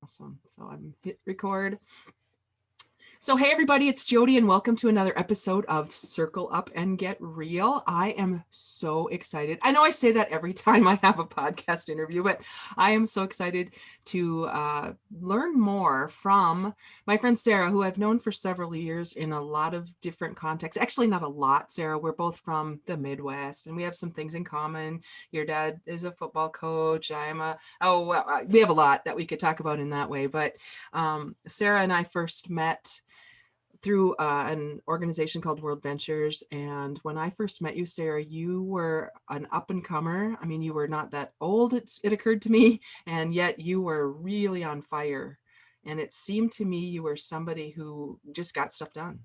Awesome. So I'm hit record. So, hey, everybody, it's Jody, and welcome to another episode of Circle Up and Get Real. I am so excited. I know I say that every time I have a podcast interview, but I am so excited to learn more from my friend Sarah, who I've known for several years in a lot of different contexts. Actually, not a lot, Sarah. We're both from the Midwest, and we have some things in common. Your dad is a football coach. We have a lot that we could talk about in that way. But Sarah and I first met through an organization called World Ventures. And when I first met you, Sarah, you were an up and comer. I mean, you were not that old, it occurred to me, and yet you were really on fire. And it seemed to me you were somebody who just got stuff done.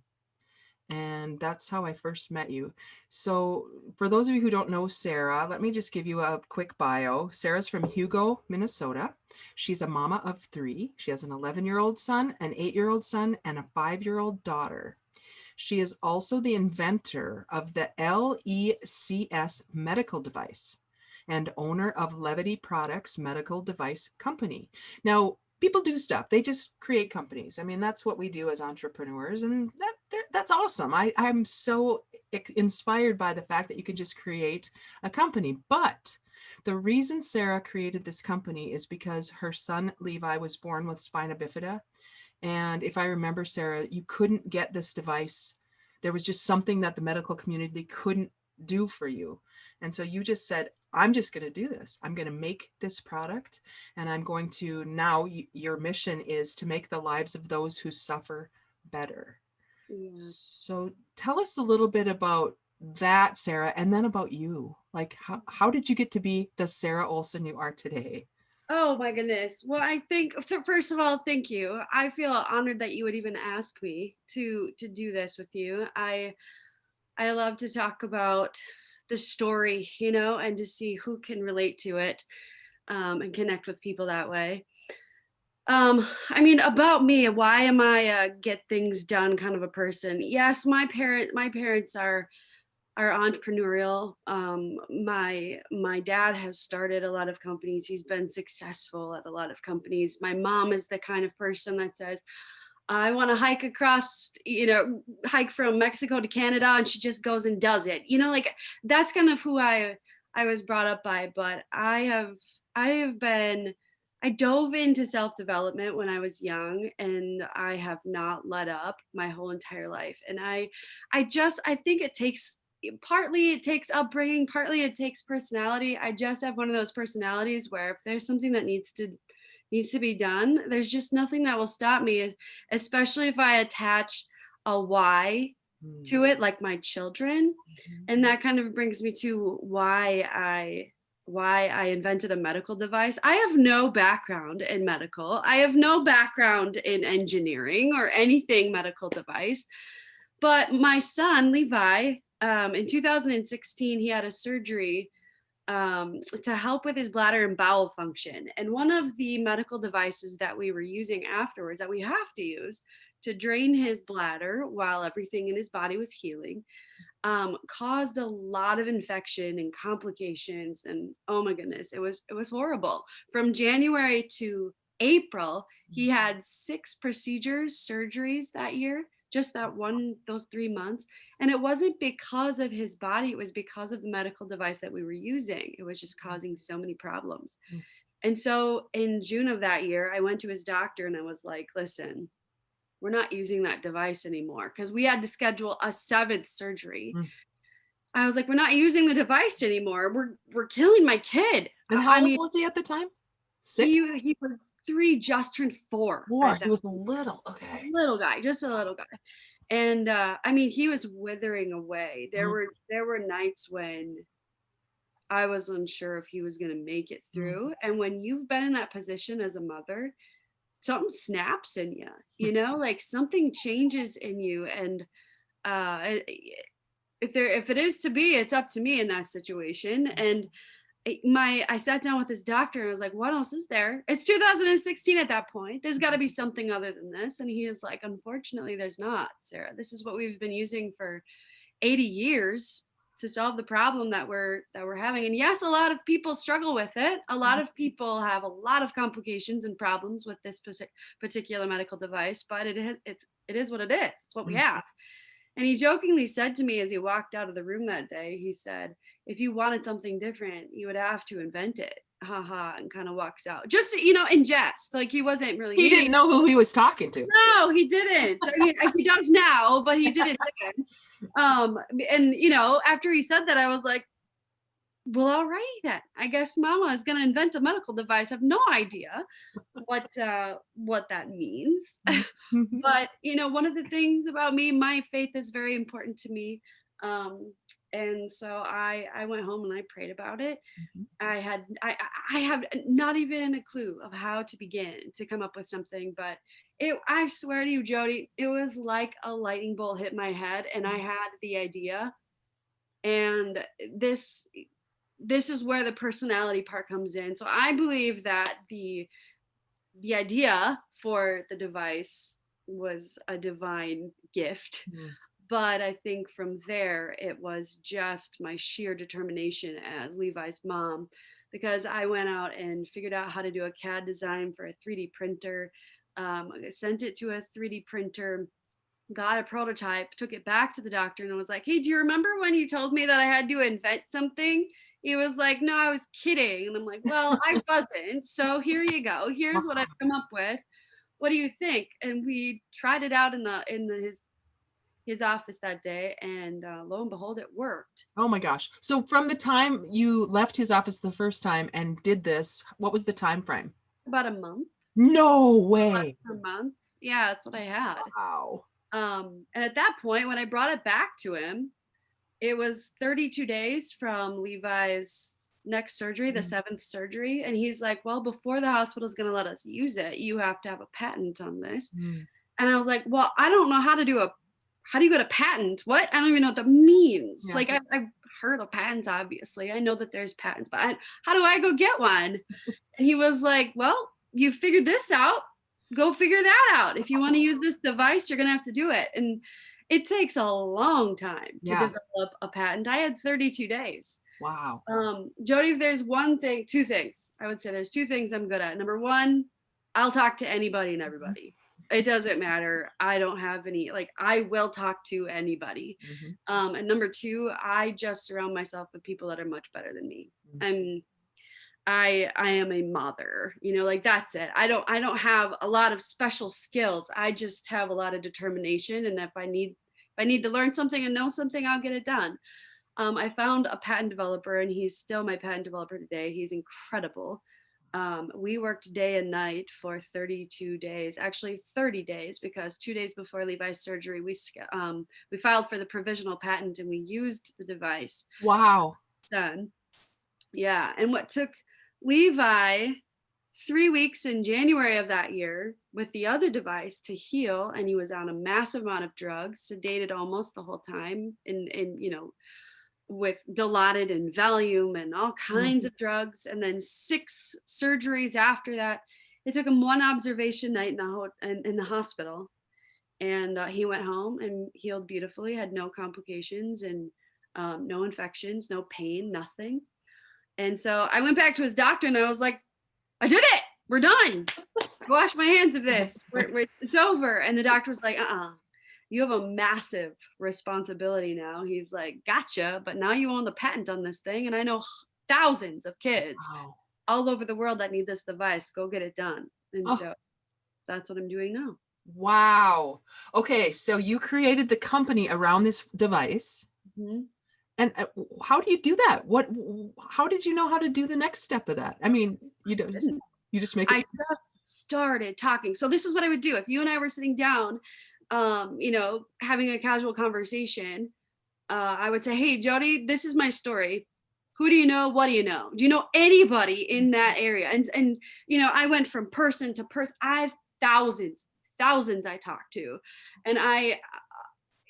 And that's how I first met you. So for those of you who don't know Sarah, let me just give you a quick bio. Sarah's from Hugo, Minnesota. She's a mama of 3. She has an 11-year-old son, an 8-year-old son, and a 5-year-old daughter. She is also the inventor of the LECS medical device and owner of Levity Products Medical Device Company. Now, people do stuff. They just create companies. I mean, that's what we do as entrepreneurs, and that's awesome. I'm so inspired by the fact that you can just create a company. But the reason Sarah created this company is because her son Levi was born with spina bifida. And if I remember, Sarah, you couldn't get this device. There was just something that the medical community couldn't do for you. And so you just said, I'm just going to do this. I'm going to make this product, and I'm going to now, your mission is to make the lives of those who suffer better. Yeah. So tell us a little bit about that, Sarah, and then about you. Like, how did you get to be the Sarah Olson you are today? Oh my goodness. Well, I think first of all, thank you. I feel honored that you would even ask me to do this with you. I love to talk about the story, and to see who can relate to it, and connect with people that way. I mean, about me, why am I a get things done kind of a person? Yes, my parents are entrepreneurial. My dad has started a lot of companies. He's been successful at a lot of companies. My mom is the kind of person that says, I want to hike across, hike from Mexico to Canada, and she just goes and does it. Like that's kind of who I was brought up by. But I dove into self-development when I was young, and I have not let up my whole entire life. And I think partly it takes upbringing, partly it takes personality. I just have one of those personalities where if there's something that needs to be done, there's just nothing that will stop me, especially if I attach a why to it, like my children. And that kind of brings me to why I invented a medical device. I have no background in medical. I have no background in engineering or anything medical device. But my son, Levi, in 2016, he had a surgery to help with his bladder and bowel function. And one of the medical devices that we were using afterwards, that we have to use to drain his bladder while everything in his body was healing, caused a lot of infection and complications. And oh my goodness, it was horrible. From January to April, he had 6 surgeries that year, just those 3 months. And it wasn't because of his body, it was because of the medical device that we were using. It was just causing so many problems. And so in June of that year, I went to his doctor and I was like, listen, we're not using that device anymore, because we had to schedule a 7th surgery. I was like, we're not using the device anymore. We're killing my kid. And how old was he at the time? 6? He was 3, just turned 4. 4. He was little. Okay. Little guy, just a little guy. And he was withering away. There were nights when I was unsure if he was going to make it through. And when you've been in that position as a mother, something snaps in you, like something changes in you. And if it is to be, it's up to me in that situation. And I sat down with this doctor and I was like, what else is there? It's 2016 at that point. There's got to be something other than this. And he is like, unfortunately, there's not, Sarah. This is what we've been using for 80 years. to solve the problem that we're having. And yes, a lot of people struggle with it. A lot of people have a lot of complications and problems with this particular medical device, but it is what it is. It's what we have. And he jokingly said to me as he walked out of the room that day, he said, if you wanted something different, you would have to invent it. Ha ha, and kind of walks out. Just, in jest. Like he wasn't really He didn't know who he was talking to. No, he didn't. I mean, he does now, but he didn't then. And after he said that, I was like, well, all right then. I guess Mama is gonna invent a medical device. I have no idea what that means. But one of the things about me, my faith is very important to me. And so I went home and I prayed about it. I have not even a clue of how to begin to come up with something, but I swear to you, Jody, it was like a lightning bolt hit my head, and I had the idea. And this is where the personality part comes in. So I believe that the idea for the device was a divine gift. But I think from there, it was just my sheer determination as Levi's mom, because I went out and figured out how to do a CAD design for a 3D printer. I sent it to a 3D printer, got a prototype, took it back to the doctor, and I was like, hey, do you remember when you told me that I had to invent something? He was like, no, I was kidding. And I'm like, well, I wasn't. So here you go. Here's what I've come up with. What do you think? And we tried it out in his office that day, and lo and behold, it worked. Oh my gosh. So from the time you left his office the first time and did this, what was the time frame? About a month. No way. A month. Yeah, that's what I had. Wow. And at that point, when I brought it back to him, it was 32 days from Levi's next surgery, the 7th surgery. And he's like, well, before the hospital's going to let us use it, you have to have a patent on this. And I was like, well, I don't know how do you get a patent? What? I don't even know what that means. Yeah. Like I've heard of patents, obviously. I know that there's patents, but how do I go get one? And he was like, well, you figured this out. Go figure that out. If you want to use this device, you're going to have to do it. And it takes a long time to develop a patent. I had 32 days. Wow. Jody, if there's two things, I would say there's two things I'm good at. Number one, I'll talk to anybody and everybody. It doesn't matter. I don't have any, I will talk to anybody. And number two, I just surround myself with people that are much better than me. I am a mother, that's it. I don't have a lot of special skills. I just have a lot of determination. And if I need to learn something and know something, I'll get it done. I found a patent developer, and he's still my patent developer today. He's incredible. We worked day and night for 32 days, actually 30 days, because 2 days before Levi's surgery, we filed for the provisional patent and we used the device. Wow. Son. Yeah. And what took Levi 3 weeks in January of that year with the other device to heal, and he was on a massive amount of drugs, sedated almost the whole time, and with Dilaudid and Valium and all kinds of drugs, and then 6 surgeries after that. It took him 1 observation night in the hospital, and he went home and healed beautifully, had no complications and no infections, no pain, nothing. And so I went back to his doctor and I was like, I did it. We're done. Wash my hands of this. It's over. And the doctor was like, you have a massive responsibility now. He's like, gotcha. But now you own the patent on this thing. And I know thousands of kids all over the world that need this device. Go get it done. And so that's what I'm doing now. Wow. Okay. So you created the company around this device. And how do you do that? How did you know how to do the next step of that? I mean, you just make it. I just started talking. So this is what I would do. If you and I were sitting down, having a casual conversation, I would say, hey, Jody, this is my story. Who do you know? What do you know? Do you know anybody in that area? And I went from person to person. I have thousands I talked to. And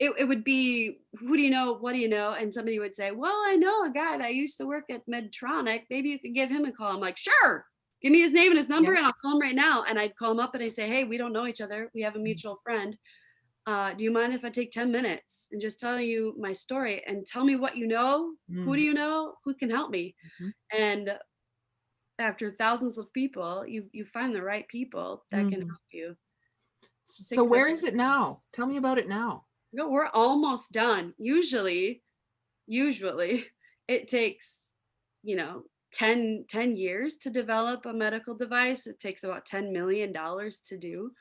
it would be, who do you know? What do you know? And somebody would say, well, I know a guy that used to work at Medtronic. Maybe you could give him a call. I'm like, sure. Give me his name and his number and I'll call him right now. And I'd call him up and I say, hey, we don't know each other. We have a mutual friend. Do you mind if I take 10 minutes and just tell you my story and tell me what you know? Who do Mm, you know? Who can help me?" mhm, And after thousands of people, you find the right people that can mhm. help you. So Take 5 where is minutes. it now? Tell me about it now. No, we're almost done. Usually it takes, you know, 10 years to develop a medical device. It takes about $10 million to do.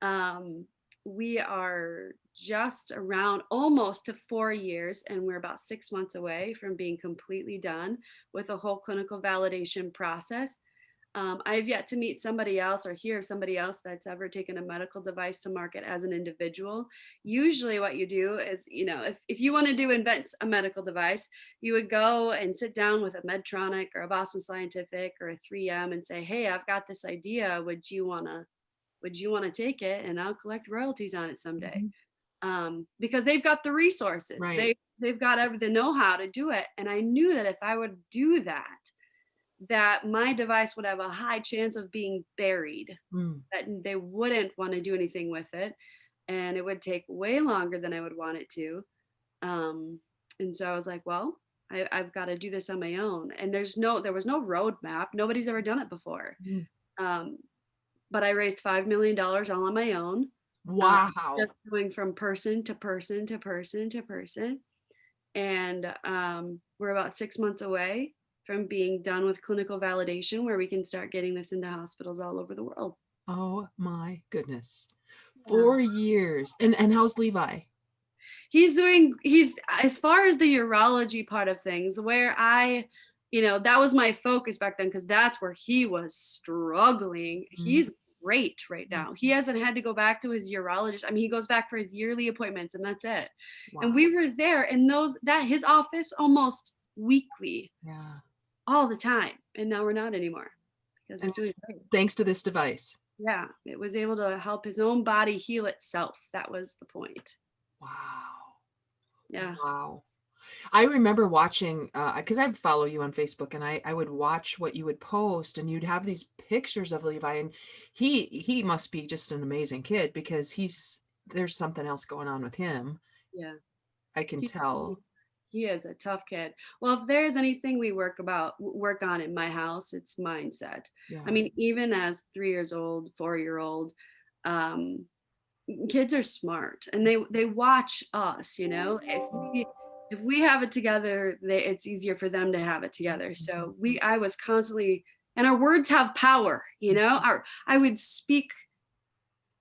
Um, we are just around almost to 4 years, and we're about 6 months away from being completely done with a whole clinical validation process. I've yet to meet somebody else or hear of somebody else that's ever taken a medical device to market as an individual. Usually, what you do is, if you want to do invent a medical device, you would go and sit down with a Medtronic or a Boston Scientific or a 3M and say, "Hey, I've got this idea. Would you want to take it? And I'll collect royalties on it someday." Mhm. Because they've got the resources, Right. they've got the know-how to do it. And I knew that if I would do that, that my device would have a high chance of being buried, Mm. that they wouldn't want to do anything with it, and it would take way longer than I would want it to. Um, and so I was like, well, I've got to do this on my own. And there was no roadmap. Nobody's ever done it before. Mm. Um, but I raised $5 million all on my own, Wow. just going from person to person to person to person. And we're about 6 months away from being done with clinical validation, where we can start getting this into hospitals all over the world. Oh my goodness. Yeah. 4 years. And how's Levi? He's as far as the urology part of things, where that was my focus back then, because that's where he was struggling. Mm. He's great right now. He hasn't had to go back to his urologist. I mean, he goes back for his yearly appointments and that's it. And Wow. we were there in his office almost weekly, Yeah. all the time. And now we're not anymore because And he's doing it's great. thanks to this device. Yeah, it was able to help his own body heal itself. That was the point. Wow. Yeah. Wow. I remember watching because I follow you on Facebook, and I would watch what you would post, and you'd have these pictures of Levi, and he must be just an amazing kid because there's something else going on with him. Yeah. I can He tell. he is a tough kid. Well, if there's anything we work on in my house, it's mindset. I Yeah. mean, even as 3 years old, 4 year old, um, kids are smart and they watch us. If we have it together, it's easier for them to have it together. So I was constantly, and our words have power. I would speak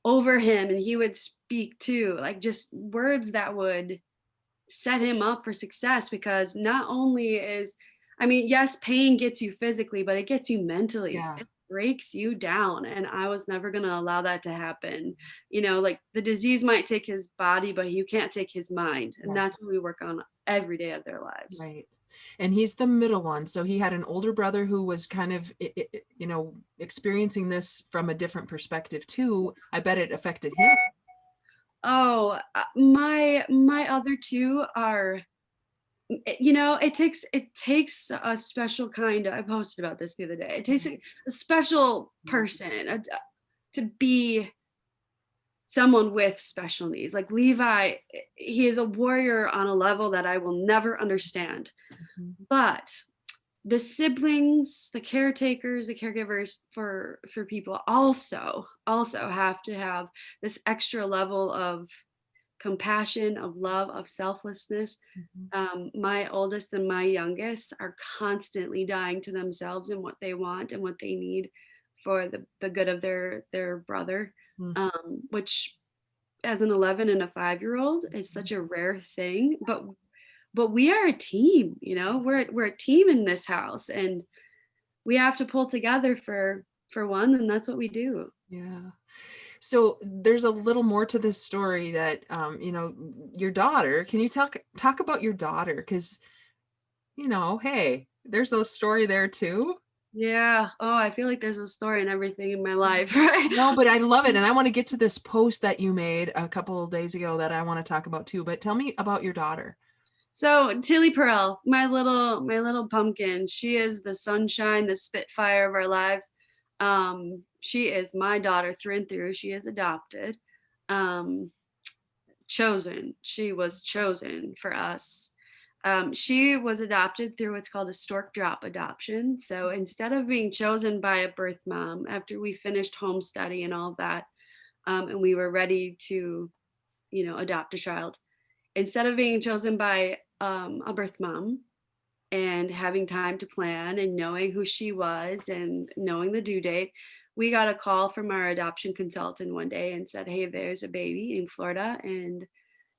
over him and he would speak too, like just words that would set him up for success. Because not only I mean, yes, pain gets you physically, but it gets you mentally. Yeah. It breaks you down. And I was never going to allow that to happen. Like the disease might take his body, but you can't take his mind. And Yeah. that's what we work on every day of their lives. Right. And he's the middle one. So he had an older brother who was kind of, experiencing this from a different perspective too. I bet it affected him. Oh, my other two are, it takes a special kind of, I posted about this the other day. It takes a special person to be someone with special needs. Like Levi, he is a warrior on a level that I will never understand. Mhm. But the siblings, the caretakers, the caregivers for people also have to have this extra level of compassion, of love, of selflessness. Mhm. My oldest and my youngest are constantly dying to themselves and what they want and what they need for the good of their brother, Mhm. which as an 11 and a 5-year old is such a rare thing. But we are a team. We're a team in this house, and we have to pull together for one, and that's what we do. Yeah. So there's a little more to this story that, your daughter, can you talk about your daughter? Because, hey, there's a story there too. Yeah. Oh, I feel like there's a story in everything in my life, right? No, but I love it. And I want to get to this post that you made a couple of days ago that I want to talk about too. But tell me about your daughter. So Tilly Pearl, my little pumpkin, she is the sunshine, the spitfire of our lives. She is my daughter through and through. She is adopted. Um, chosen. She was chosen for us. She was adopted through what's called a stork drop adoption. So instead of being chosen by a birth mom after we finished home study and all of that, and we were ready to, adopt a child, instead of being chosen by a birth mom and having time to plan and knowing who she was and knowing the due date, we got a call from our adoption consultant one day and said, "Hey, there's a baby in Florida and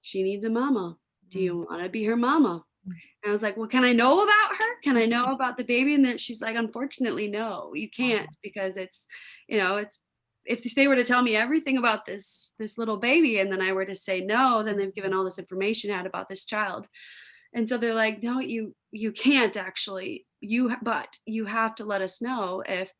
she needs a mama. Do Mm. you want to be her mama?" And I was like, "Well, can I know about her? Can I know about the baby?" And then she's like, "Unfortunately, no, you can't, because it's if they were to tell me everything about this little baby and then I were to say no, then they've given all this information out about this child." And so they're like, "No, you can't actually. But you have to let us know if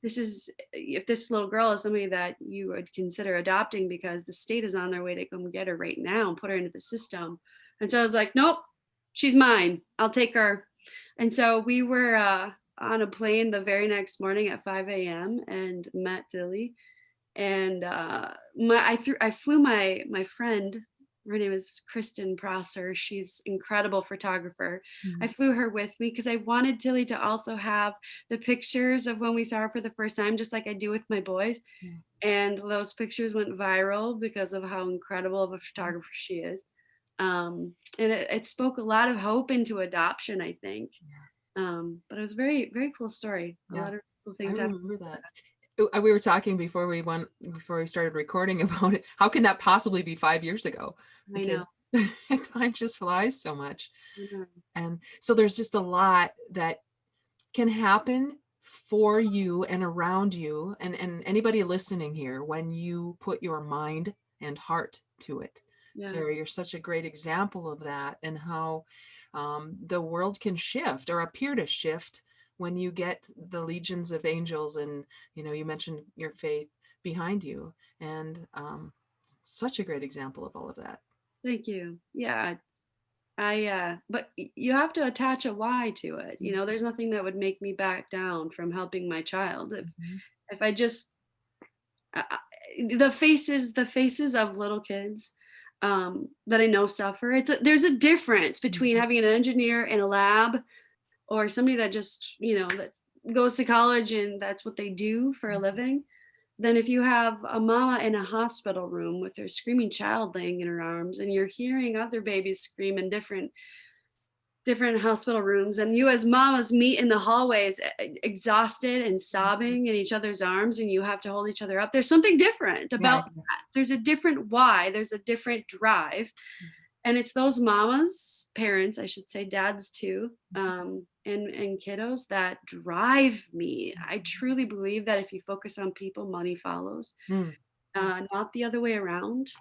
this little girl is somebody that you would consider adopting, because the state is on their way to come get her right now and put her into the system." And so I was like, "Nope, she's mine. I'll take her." And so we were on a plane the very next morning at 5 a.m. and met Philly. And I flew my friend. Her name is Kristen Prosser. She's incredible photographer. I Mm. flew her with me because I wanted Tilly to also have the pictures of when we saw her for the first time, just like I do with my boys. Yeah. And those pictures went viral because of how incredible of a photographer she is. And it spoke a lot of hope into adoption, I think. But it was a very, very cool story. A Yeah, lot of cool I things happened. remember that. We were talking before we started recording about it. How can that possibly be 5 years ago? I know. Because time just flies so much. I know. And so there's just a lot that can happen for you and around you and anybody listening here when you put your mind and heart to it. Yeah. Sarah, you're such a great example of that, and how the world can shift or appear to shift when you get the legions of angels, and you mentioned your faith behind you, and such a great example of all of that. Thank you. Yeah. But you have to attach a why to it. There's nothing that would make me back down from helping my child. Mhm. If I just, the faces of little kids that I know suffer. There's a difference between Mhm. having an engineer in a lab or somebody that just, that goes to college and that's what they do for a living, than if you have a mama in a hospital room with her screaming child laying in her arms and you're hearing other babies scream in different hospital rooms, and you as mamas meet in the hallways exhausted and sobbing in each other's arms, and you have to hold each other up. There's something different Yeah. about that. There's a different why, there's a different drive. And it's those mamas, parents, I should say, dads too, and kiddos that drive me. I truly believe that if you focus on people, money follows, Mm. not the other way around.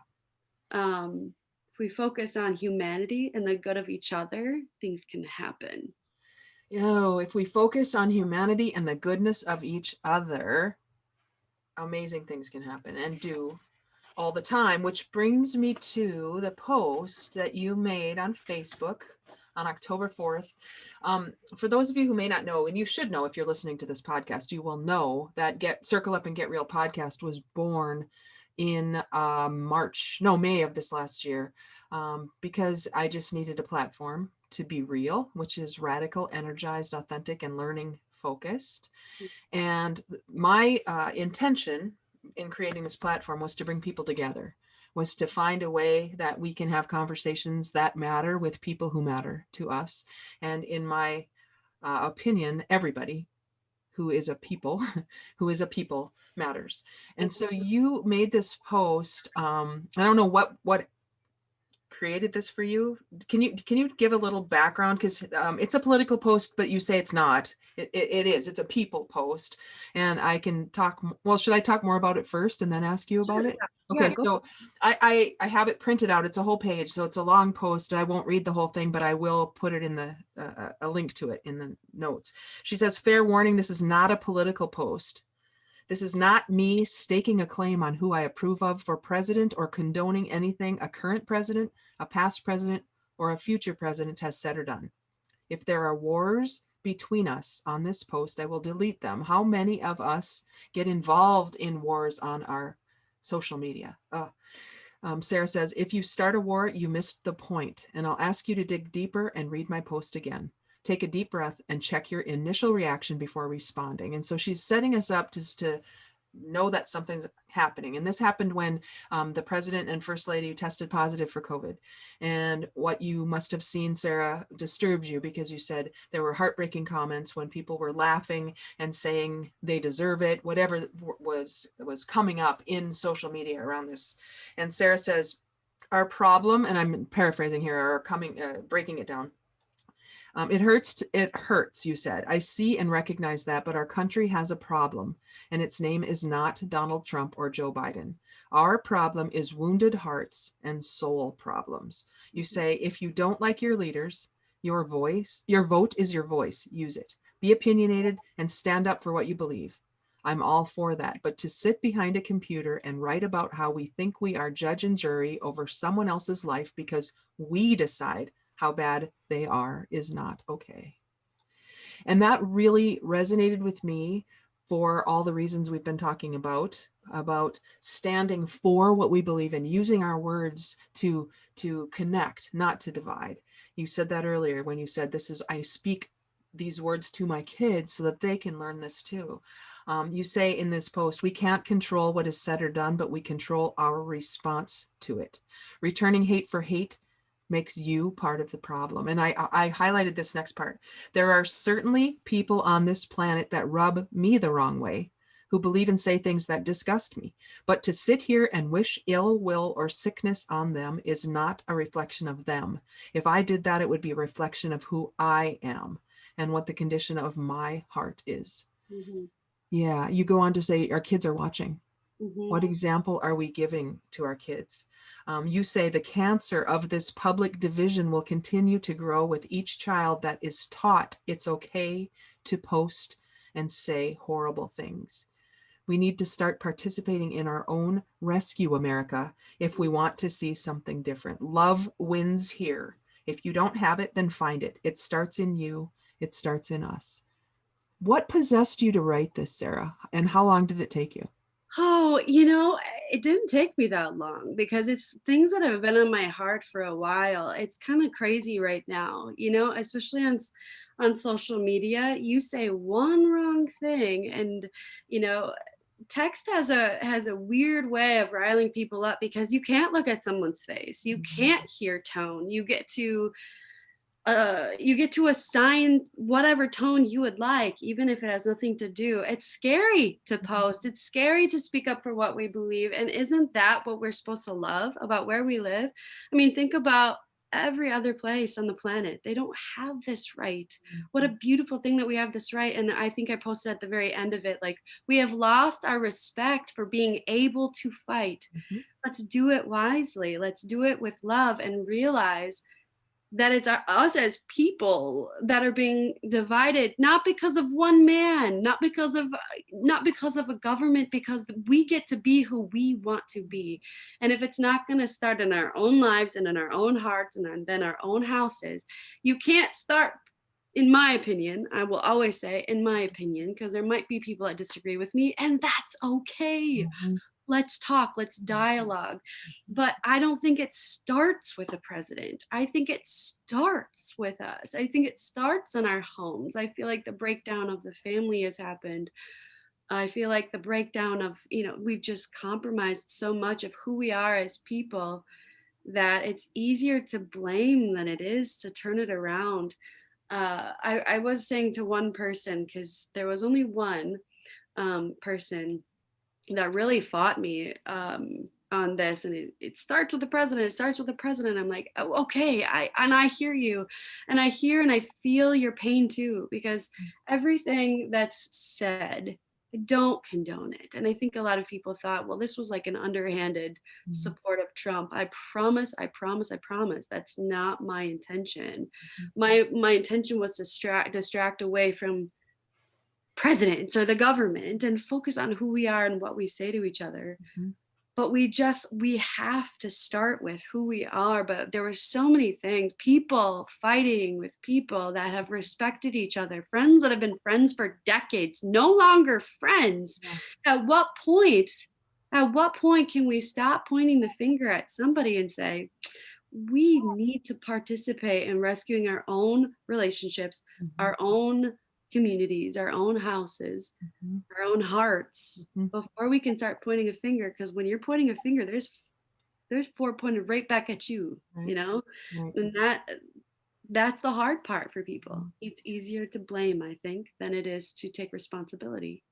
If we focus on humanity and the good of each other, things can happen. If we focus on humanity and the goodness of each other, amazing things can happen and do all the time, which brings me to the post that you made on Facebook on October 4th. For those of you who may not know, and you should know if you're listening to this podcast, you will know that Circle Up and Get Real podcast was born in May of this last year, because I just needed a platform to be real, which is radical, energized, authentic, and learning focused. And my intention in creating this platform was to bring people together, was to find a way that we can have conversations that matter with people who matter to us. And in my opinion, everybody who is a people who is a people matters. And so you made this post. I don't know what created this for you. Can you give a little background, because it's a political post, but you say it's not. It is. It's a people post, and I can talk. Well, should I talk more about it first and then ask you about it? Yeah, Okay, go. so I have it printed out. It's a whole page, so it's a long post. I won't read the whole thing, but I will put it in the a link to it in the notes. She says, "Fair warning: this is not a political post. This is not me staking a claim on who I approve of for president or condoning anything a current president, a past president, or a future president has said or done. If there are wars between us on this post, I will delete them. How many of us get involved in wars on our social media?" Sarah says, if you start a war, you missed the point, and I'll ask you to dig deeper and read my post again. Take a deep breath and check your initial reaction before responding. And so she's setting us up just to know that something's happening. And this happened when the president and first lady tested positive for COVID. And what you must have seen, Sarah, disturbed you because you said there were heartbreaking comments when people were laughing and saying they deserve it, whatever was coming up in social media around this. And Sarah says, our problem, and I'm paraphrasing here, or breaking it down. It hurts, you said. I see and recognize that, but our country has a problem, and its name is not Donald Trump or Joe Biden. Our problem is wounded hearts and soul problems. You say, if you don't like your leaders, your vote is your voice. Use it. Be opinionated and stand up for what you believe. I'm all for that, but to sit behind a computer and write about how we think we are judge and jury over someone else's life because we decide how bad they are is not okay. And that really resonated with me for all the reasons we've been talking about standing for what we believe in, using our words to connect, not to divide. You said that earlier when you said, I speak these words to my kids so that they can learn this too. You say in this post, we can't control what is said or done, but we control our response to it. Returning hate for hate makes you part of the problem. And I highlighted this next part. There are certainly people on this planet that rub me the wrong way, who believe and say things that disgust me. But to sit here and wish ill will or sickness on them is not a reflection of them. If I did that, it would be a reflection of who I am and what the condition of my heart is. Mm-hmm. Yeah, you go on to say our kids are watching. Mm-hmm. What example are we giving to our kids? You say the cancer of this public division will continue to grow with each child that is taught it's okay to post and say horrible things. We need to start participating in our own rescue, America, if we want to see something different. Love wins here. If you don't have it, then find it. It starts in you. It starts in us. What possessed you to write this, Sarah? And how long did it take you? Oh, it didn't take me that long because it's things that have been on my heart for a while. It's kind of crazy right now, especially on social media. You say one wrong thing and, text has a weird way of riling people up because you can't look at someone's face. You can't hear tone. You get to assign whatever tone you would like, even if it has nothing to do. It's scary to post. It's scary to speak up for what we believe. And isn't that what we're supposed to love about where we live? I mean, think about every other place on the planet. They don't have this right. What a beautiful thing that we have this right. And I think I posted at the very end of it, like, we have lost our respect for being able to fight. Mm-hmm. Let's do it wisely. Let's do it with love and realize that it's us as people that are being divided, not because of one man, not because of a government, because we get to be who we want to be. And if it's not going to start in our own lives and in our own hearts and then our own houses, you can't start, in my opinion. I will always say in my opinion, because there might be people that disagree with me, and that's okay. Mm-hmm. Let's talk, let's dialogue. But I don't think it starts with a president. I think it starts with us. I think it starts in our homes. I feel like the breakdown of the family has happened. I feel like the breakdown of, we've just compromised so much of who we are as people that it's easier to blame than it is to turn it around. I was saying to one person, because there was only one person that really fought me on this, and it starts with the president. It starts with the president. I'm like, oh, okay, I hear you, and I hear and I feel your pain too, because everything that's said, I don't condone it. And I think a lot of people thought, well, this was like an underhanded support of Trump. I promise, that's not my intention. My intention was to distract away from presidents or the government and focus on who we are and what we say to each other. Mm-hmm. But we have to start with who we are. But there were so many things, people fighting with people that have respected each other, friends that have been friends for decades, no longer friends. Yeah. At what point At what point can we stop pointing the finger at somebody and say, we need to participate in rescuing our own relationships, Mhm, our own communities, our own houses, mhm, our own hearts mhm. before we can start pointing a finger? Because when you're pointing a finger, there's four pointed right back at you, Right, you know? right. And that's the hard part for people. Mhm. It's easier to blame, I think, than it is to take responsibility.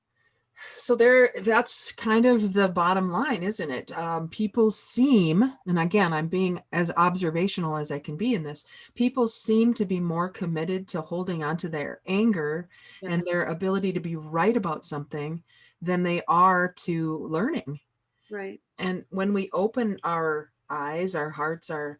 So that's kind of the bottom line, isn't it? People seem, and again, I'm being as observational as I can be in this, people seem to be more committed to holding on to their anger Yeah, and their ability to be right about something than they are to learning. right. And when we open our eyes, our hearts, our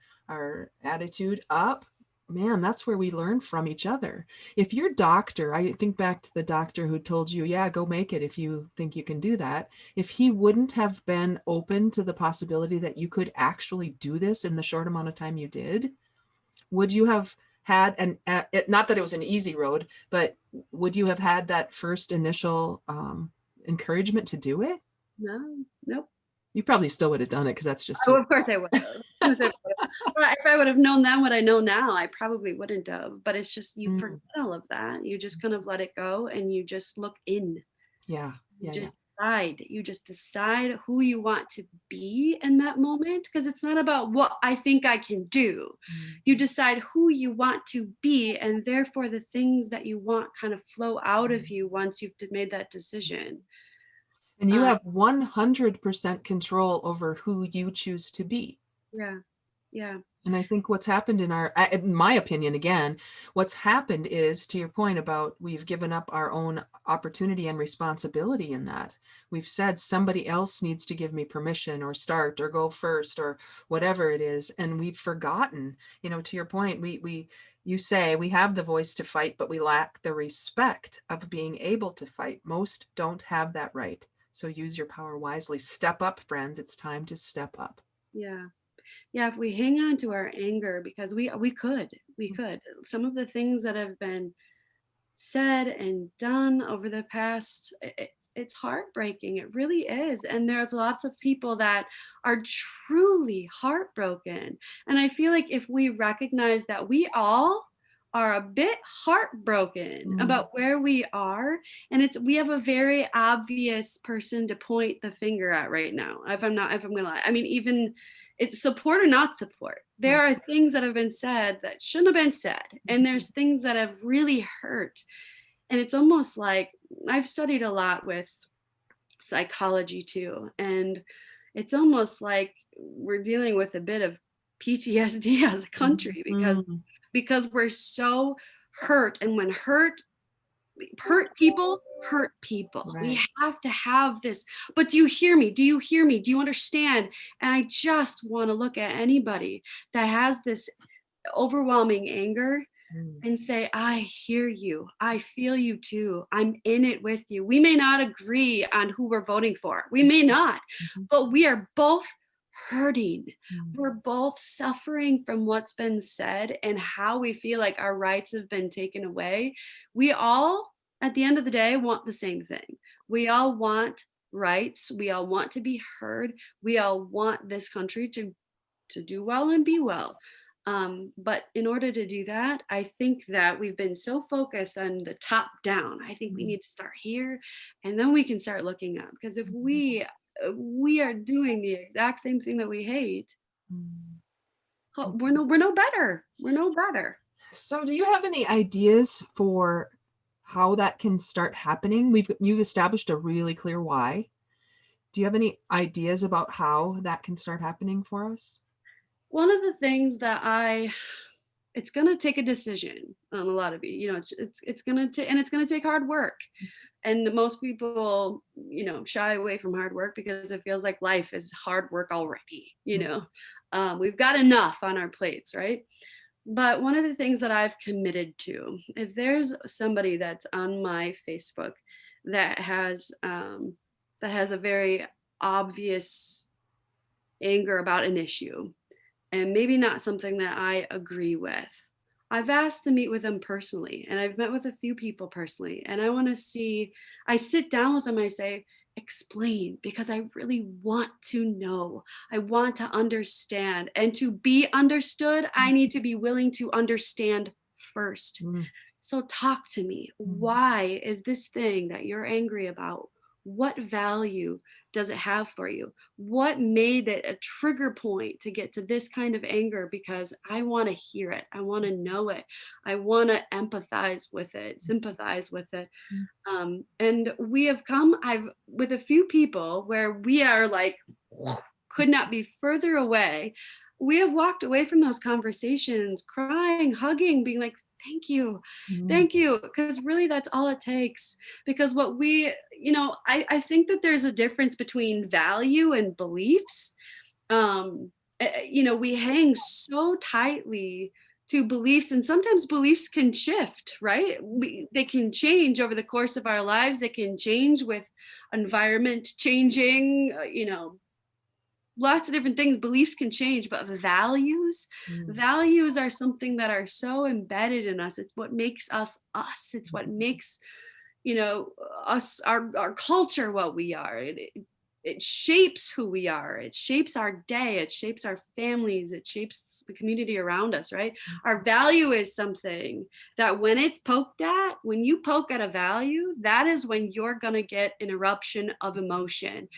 attitude up, man, that's where we learn from each other. If your doctor, I think back to the doctor who told you, yeah, go make it if you think you can do that. If he wouldn't have been open to the possibility that you could actually do this in the short amount of time you did, would you have had not that it was an easy road, but would you have had that first initial encouragement to do it? No, nope. You probably still would have done it because that's just Oh, who. of course I would have. Of course I would have. Well, if I would have known then what I know now, I probably wouldn't have. But it's just you forget Mm, all of that. You just kind of let it go and you just look in. yeah, You yeah, yeah. just decide. You just decide who you want to be in that moment because it's not about what I think I can do. Mm. You decide who you want to be, and therefore the things that you want kind of flow out of you once you've made that decision. And you Uh, have 100% control over who you choose to be. yeah, yeah, And I think what's happened in my opinion, again, what's happened is to your point about we've given up our own opportunity and responsibility in that. We've said somebody else needs to give me permission or start or go first or whatever it is. And we've forgotten, to your point, you say we have the voice to fight, but we lack the respect of being able to fight. Most don't have that right. So use your power wisely. Step up, friends. It's time to step up. yeah. Yeah, if we hang on to our anger because we could. Some of the things that have been said and done over the past it's heartbreaking. It really is. And there's lots of people that are truly heartbroken. And I feel like if we recognize that we all are a bit heartbroken Mm, about where we are, and it's we have a very obvious person to point the finger at right now. If I'm gonna lie, I mean, even it's support or not support. There right. are things that have been said that shouldn't have been said, and Mhm. there's things that have really hurt. And it's almost like I've studied a lot with psychology too, and it's almost like we're dealing with a bit of PTSD as a Mhm. country Mhm. because we're so hurt, and when hurt people hurt people. We Right. have to have this. But do you hear me? Do you hear me? Do you understand? And I just want to look at anybody that has this overwhelming anger Mm. and say, I hear you. I feel you too. I'm in it with you. We may not agree on who we're voting for. We may not, Mhm. but we are both hurting. Mm. We're both suffering from what's been said and how we feel like our rights have been taken away. We all, at the end of the day, want the same thing. We all want rights. We all want to be heard. We all want this country to do well and be well. But in order to do that, I think that we've been so focused on the top down. I think we Mm. need to start here, and then we can start looking up. Because if we are doing the exact same thing that we hate, Mm. we're no better. We're no better. So, do you have any ideas for how that can start happening? You've established a really clear why. Do you have any ideas about how that can start happening for us? One of the things that it's gonna take a decision on a lot of you. It's gonna take and it's gonna take hard work. And most people, shy away from hard work because it feels like life is hard work already. We've got enough on our plates, right? But one of the things that I've committed to, if there's somebody that's on my Facebook that has a very obvious anger about an issue, and maybe not something that I agree with, I've asked to meet with them personally, and I've met with a few people personally, and I want to see. I sit down with them. I say, explain, because I really want to know. I want to understand. And to be understood, I need to be willing to understand first. Mm, So talk to me. mm, Why is this thing that you're angry about? What value does it have for you? What made it a trigger point to get to this kind of anger? Because I want to hear it. I want to know it. I want to empathize with it, sympathize with it. mm, And we have come, I've with a few people where we are like, could not be further away. We have walked away from those conversations, crying, hugging, being like, mm, thank you. Because really, that's all it takes. Because what we, I think that there's a difference between value and beliefs. We hang so tightly to beliefs, and sometimes beliefs can shift, right? They can change over the course of our lives. They can change with environment changing, lots of different things. Beliefs can change, but mm, values are something that are so embedded in us. It's what makes us us. It's what makes, you know us, our culture, what we are. It shapes who we are. It shapes our day. It shapes our families. It shapes the community around us, right? Our value is something that when it's poked at, when you poke at a value, that is when you're going to get an eruption of emotion.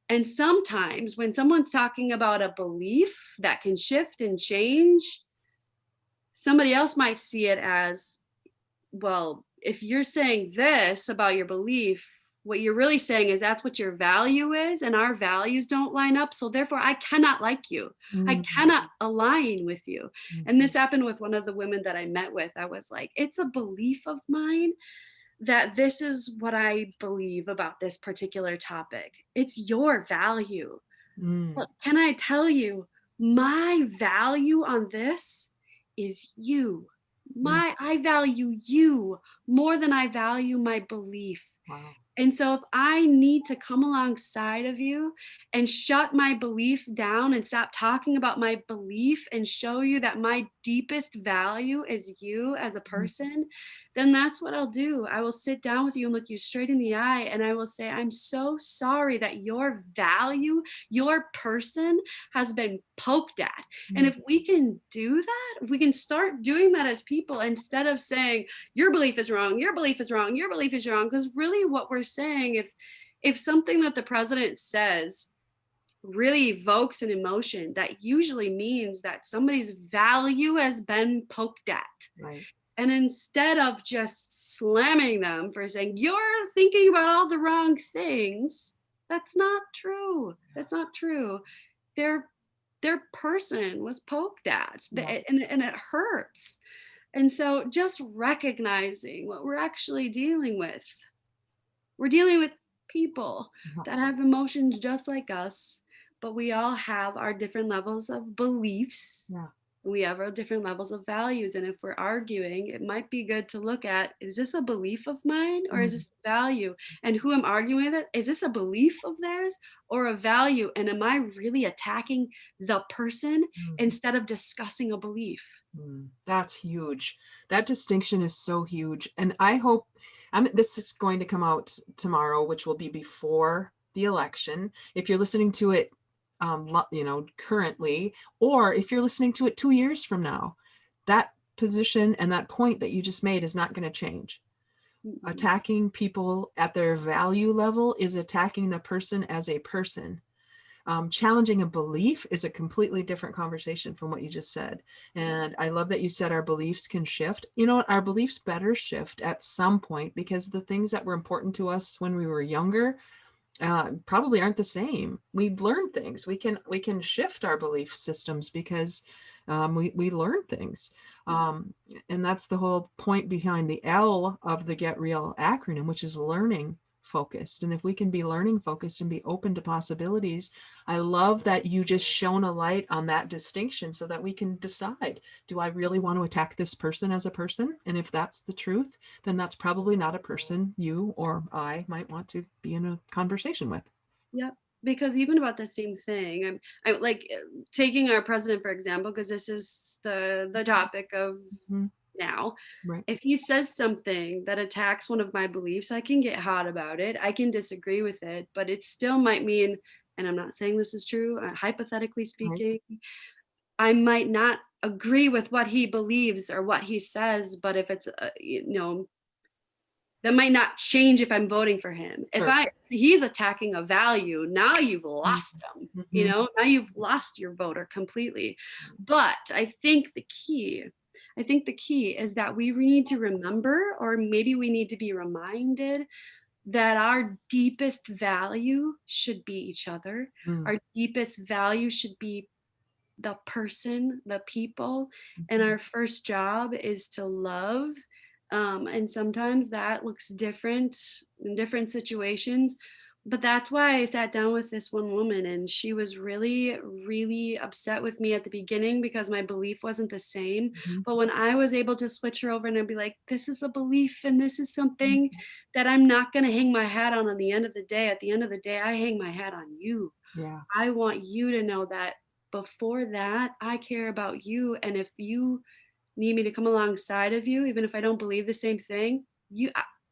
And sometimes when someone's talking about a belief that can shift and change, somebody else might see it as, well, if you're saying this about your belief, what you're really saying is that's what your value is, and our values don't line up. So therefore, I cannot like you. I mm, cannot align with you. mm, And this happened with one of the women that I met with. I was like, it's a belief of mine that this is what I believe about this particular topic. It's your value. mm, Look, can I tell you, my value on this is you. mm. I value you more than I value my belief. Wow. And so if I need to come alongside of you and shut my belief down and stop talking about my belief and show you that my deepest value is you as a Mm, person, then that's what I'll do. I will sit down with you and look you straight in the eye, and I will say, I'm so sorry that your value, your person has been poked at. And mm, if we can do that, if we can start doing that as people, instead of saying, your belief is wrong, your belief is wrong, your belief is wrong, because really what we're saying, if something that the president says really evokes an emotion, that usually means that somebody's value has been poked at. right. And instead of just slamming them for saying, you're thinking about all the wrong things, that's not true. That's not true. Their their person was poked at, Yeah. and it hurts. And so just recognizing what we're actually dealing with. We're dealing with people Yeah. that have emotions just like us, but we all have our different levels of beliefs. Yeah. We have our different levels of values. And if we're arguing, it might be good to look at, is this a belief of mine or is Mm, this a value? And who I'm arguing with, is this a belief of theirs or a value? And am I really attacking the person mm, instead of discussing a belief? mm. That's huge. That distinction is so huge. And I hope this is going to come out tomorrow, which will be before the election. If you're listening to it, currently, or if you're listening to it 2 years from now, that position and that point that you just made is not going to change. Mm-mm. Attacking people at their value level is attacking the person as a person. Challenging a belief is a completely different conversation from what you just said. And I love that you said our beliefs can shift. You know what? Our beliefs better shift at some point, because the things that were important to us when we were younger probably aren't the same. We've learned things. We can shift our belief systems because we learn things. Yeah. And that's the whole point behind the L of the Get Real acronym, which is learning focused. And if we can be learning focused and be open to possibilities, I love that you just shone a light on that distinction so that we can decide, do I really want to attack this person as a person? And if that's the truth, then that's probably not a person you or I might want to be in a conversation with. Yep. Because even about the same thing, I'm like taking our president for example, because this is the topic of Mhm. now. Right. If he says something that attacks one of my beliefs, I can get hot about it. I can disagree with it, but it still might mean, and I'm not saying this is true, hypothetically Right. speaking, I might not agree with what he believes or what he says, but if it's, that might not change if I'm voting for him. If Sure. he's attacking a value, now you've Mm. lost him, Mhm. now you've lost your voter completely. But I think the key is that we need to remember, or maybe we need to be reminded, that our deepest value should be each other. Mm. Our deepest value should be the person, the people, and Mhm. our first job is to love. And sometimes that looks different in different situations. But that's why I sat down with this one woman, and she was really, really upset with me at the beginning because my belief wasn't the same. Mhm. But when I was able to switch her over and I'd be like, this is a belief and this is something Mhm. that I'm not going to hang my hat on the end of the day. At the end of the day, I hang my hat on you. Yeah. I want you to know that before that, I care about you. And if you need me to come alongside of you, even if I don't believe the same thing,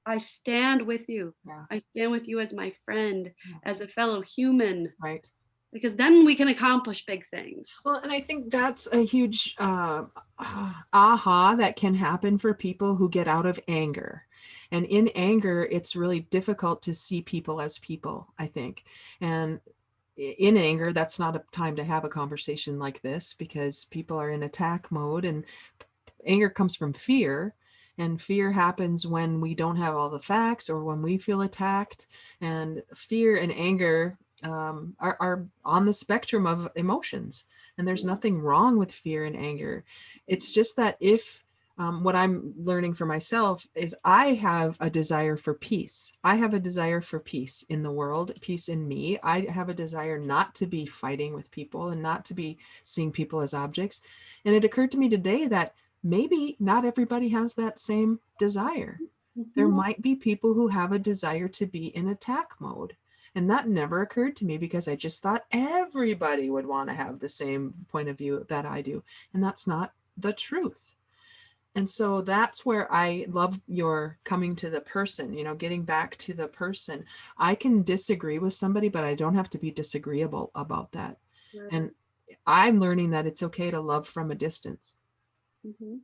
I stand with you. Yeah. I stand with you as my friend, Yeah. as a fellow human, Right. because then we can accomplish big things. Well, and I think that's a huge aha that can happen for people who get out of anger. And in anger, it's really difficult to see people as people, I think. And in anger, that's not a time to have a conversation like this because people are in attack mode, and anger comes from fear. And fear happens when we don't have all the facts or when we feel attacked. And fear and anger are on the spectrum of emotions. And there's nothing wrong with fear and anger. It's just that if what I'm learning for myself is I have a desire for peace. I have a desire for peace in the world, peace in me. I have a desire not to be fighting with people and not to be seeing people as objects. And it occurred to me today that maybe not everybody has that same desire. There Mhm. might be people who have a desire to be in attack mode. And that never occurred to me because I just thought everybody would want to have the same point of view that I do. And that's not the truth. And so that's where I love your coming to the person, getting back to the person. I can disagree with somebody, but I don't have to be disagreeable about that. Right. And I'm learning that it's okay to love from a distance. Mhm.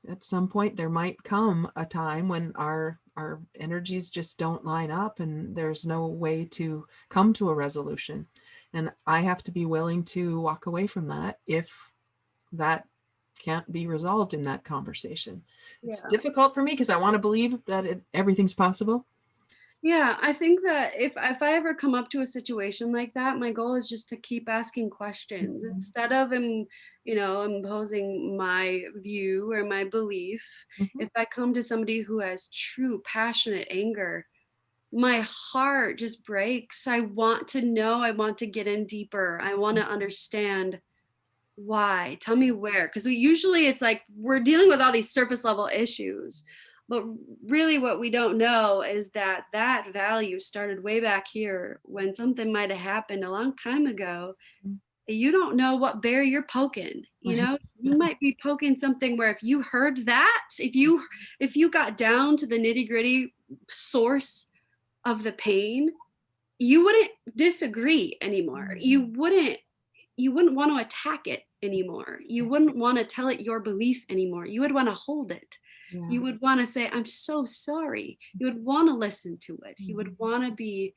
At some point there might come a time when our energies just don't line up and there's no way to come to a resolution, and I have to be willing to walk away from that if that can't be resolved in that conversation. It's Yeah. difficult for me because I want to believe that everything's possible. Yeah, I think that if I ever come up to a situation like that, my goal is just to keep asking questions Mhm. instead of imposing my view or my belief. Mhm. If I come to somebody who has true passionate anger, my heart just breaks. I want to know, I want to get in deeper. I want to understand why. Tell me where, because usually it's like we're dealing with all these surface level issues, but really what we don't know is that that value started way back here when something might have happened a long time ago. You don't know what bear you're poking, Right. you might be poking something where if you heard that, if you got down to the nitty gritty source of the pain, you wouldn't disagree anymore. You wouldn't want to attack it anymore. You wouldn't want to tell it your belief anymore. You would want to hold it. Yeah. You would want to say, I'm so sorry. You would want to listen to it. You would Mhm. want to be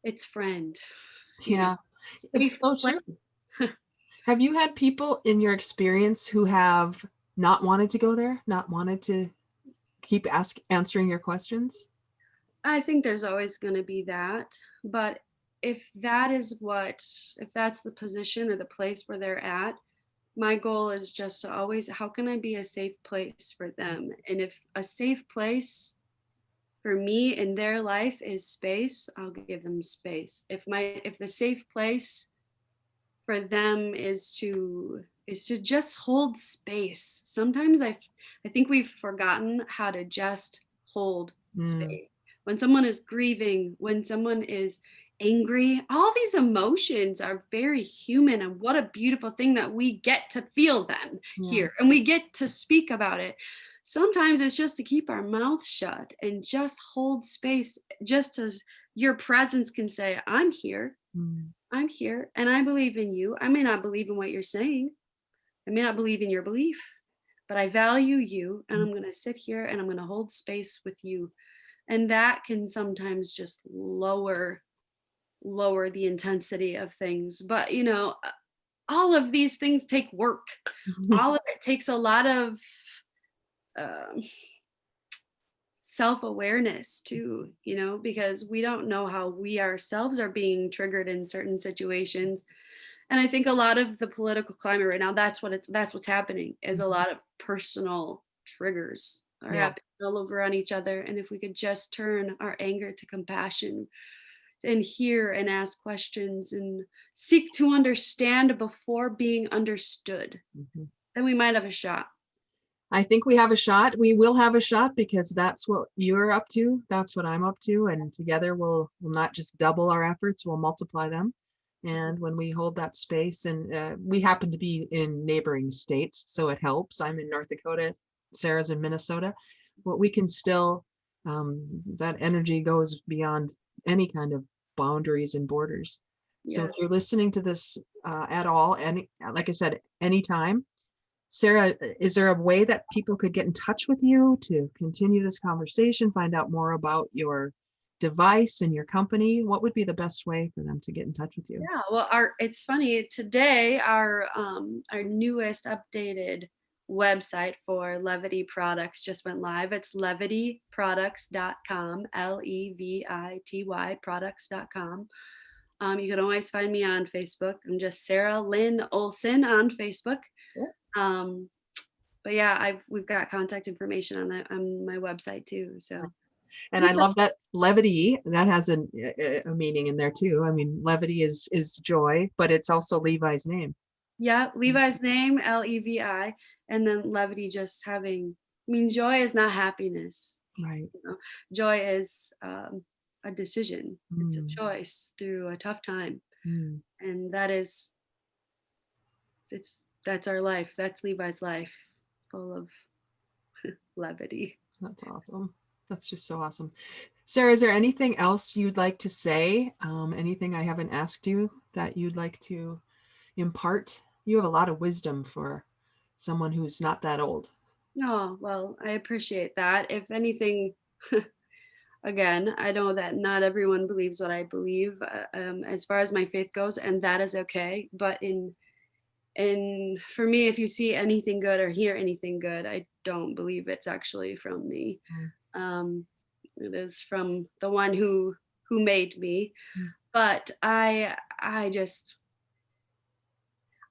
its friend, you know, Yeah, it's safe so place. true. Have you had people in your experience who have not wanted to go there, not wanted to keep answering your questions? I think there's always going to be that. But if that is if that's the position or the place where they're at, my goal is just to always, how can I be a safe place for them? And if a safe place for me in their life is space, I'll give them space. If the safe place for them is to just hold space. Sometimes I think we've forgotten how to just hold Mm. space. When someone is grieving, when someone is angry. All these emotions are very human, and what a beautiful thing that we get to feel them Yeah. here and we get to speak about it. Sometimes it's just to keep our mouth shut and just hold space, just as your presence can say, I'm here, Mm, I'm here, and I believe in you. I may not believe in what you're saying, I may not believe in your belief, but I value you, and mm, I'm going to sit here and I'm going to hold space with you. And that can sometimes just lower the intensity of things. But all of these things take work. mhm, All of it takes a lot of um, self-awareness too, because we don't know how we ourselves are being triggered in certain situations. And I think a lot of the political climate right now, that's what's happening, is a mhm. lot of personal triggers are Yeah. happening all over on each other. And if we could just turn our anger to compassion and hear and ask questions and seek to understand before being understood, Mhm. then we might have a shot. I think we have a shot. We will have a shot because that's what you're up to. That's what I'm up to. And together we'll not just double our efforts, we'll multiply them. And when we hold that space, and we happen to be in neighboring states, so it helps. I'm in North Dakota, Sarah's in Minnesota, but we can still, that energy goes beyond any kind of boundaries and borders. So if Yeah. you're listening to this at all, any, like I said, anytime, Sarah, is there a way that people could get in touch with you to continue this conversation, find out more about your device and your company? What would be the best way for them to get in touch with you? Yeah, well, our it's funny today. Our newest updated website for Levity products just went live. It's levityproducts.com, Levity products.com. You can always find me on Facebook. I'm just Sarah Lynn Olson on Facebook. Yeah. Um, but yeah, we've got contact information on my website too. So And I reach out. love that levity. That has a meaning in there too. I mean, levity is joy, but it's also Levi's name. Yeah, Levi's name, Levi, and then levity, just having, I mean, joy is not happiness. Right. You know? Joy is a decision. It's a Mm, choice through a tough time. mm. And that's our life. That's Levi's life, full of levity. That's awesome. That's just so awesome. Sarah, is there anything else you'd like to say? Anything I haven't asked you that you'd like to impart? You have a lot of wisdom for someone who's not that old. Oh, well, I appreciate that. If anything, again, I know that not everyone believes what I believe, as far as my faith goes, and that is okay. But and for me, if you see anything good or hear anything good, I don't believe it's actually from me. Mm, Um, it is from the one who made me. mm, But I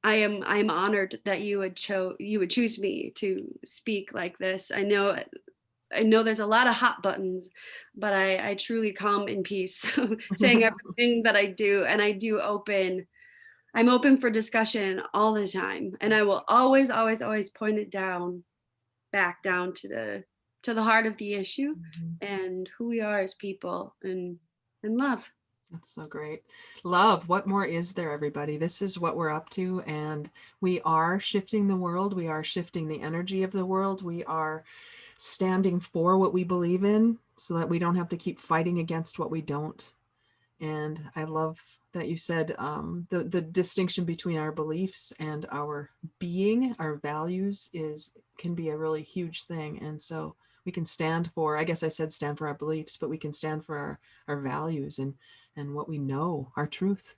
am honored that you would choose me to speak like this. I know there's a lot of hot buttons, but I truly calm in peace saying everything that I do, and I'm open for discussion all the time, and I will always, always, always point it back down to the heart of the issue mhm. and who we are as people, and love. That's so great. Love, what more is there, everybody? This is what we're up to. And we are shifting the world. We are shifting the energy of the world. We are standing for what we believe in so that we don't have to keep fighting against what we don't. And I love that you said the distinction between our beliefs and our being, our values can be a really huge thing. And so we can stand for, I guess I said stand for our beliefs, but we can stand for our values and what we know, our truth.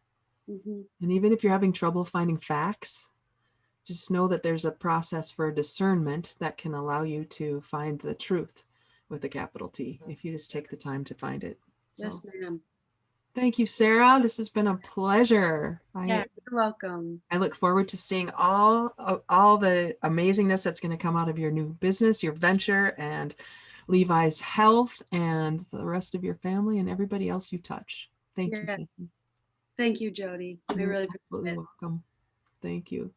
Hmm. And even if you're having trouble finding facts, just know that there's a process for discernment that can allow you to find the truth with a capital T if you just take the time to find it. Yes, So ma'am. thank you, Sarah. This has been a pleasure. Yeah, you're welcome. I look forward to seeing all the amazingness that's going to come out of your new business, your venture, and Levi's health, and the rest of your family and everybody else you touch. Thank you. Yeah, Thank you. thank you, Jody. I You're really appreciate absolutely it. welcome. Thank you.